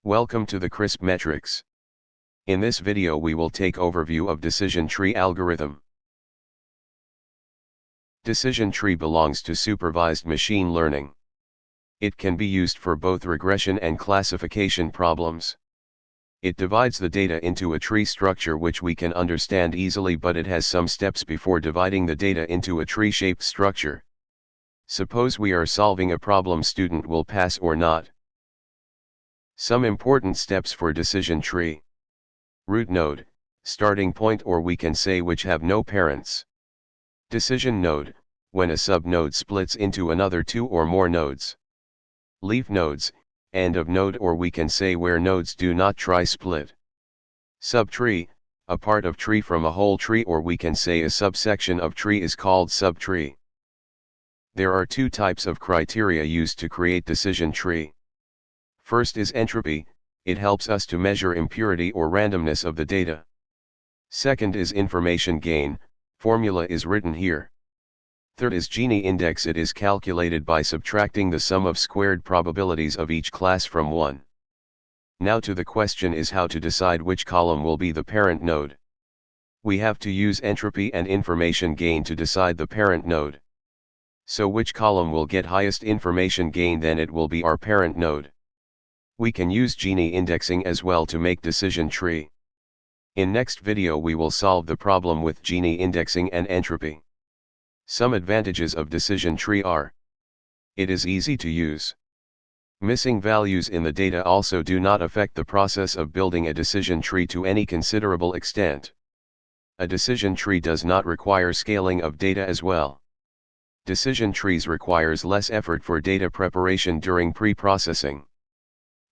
Welcome to the CrispMetrics. In this video we will take overview of decision tree algorithm. Decision tree belongs to supervised machine learning. It can be used for both regression and classification problems. It divides the data into a tree structure which we can understand easily, but it has some steps before dividing the data into a tree-shaped structure. Suppose we are solving a problem student will pass or not. Some important steps for decision tree. Root node, starting point, or we can say which have no parents. Decision node, when a sub-node splits into another two or more nodes. Leaf nodes, end of node, or we can say where nodes do not tri-split. Subtree, a part of tree from a whole tree, or we can say a subsection of tree is called subtree. There are two types of criteria used to create decision tree. First is entropy. It helps us to measure impurity or randomness of the data. Second is information gain, formula is written here. Third is Gini index. It is calculated by subtracting the sum of squared probabilities of each class from 1. Now to the question is how to decide which column will be the parent node. We have to use entropy and information gain to decide the parent node. So which column will get highest information gain, then it will be our parent node. We can use Gini indexing as well to make decision tree. In next video we will solve the problem with Gini indexing and entropy. Some advantages of decision tree are: it is easy to use. Missing values in the data also do not affect the process of building a decision tree to any considerable extent. A decision tree does not require scaling of data as well. Decision trees requires less effort for data preparation during pre-processing.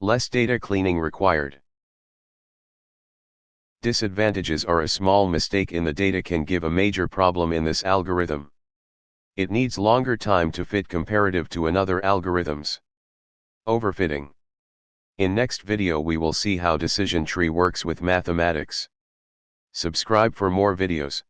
Less data cleaning required. Disadvantages are: a small mistake in the data can give a major problem in this algorithm. It needs longer time to fit comparative to another algorithms. Overfitting. In next video we will see how decision tree works with mathematics. Subscribe for more videos.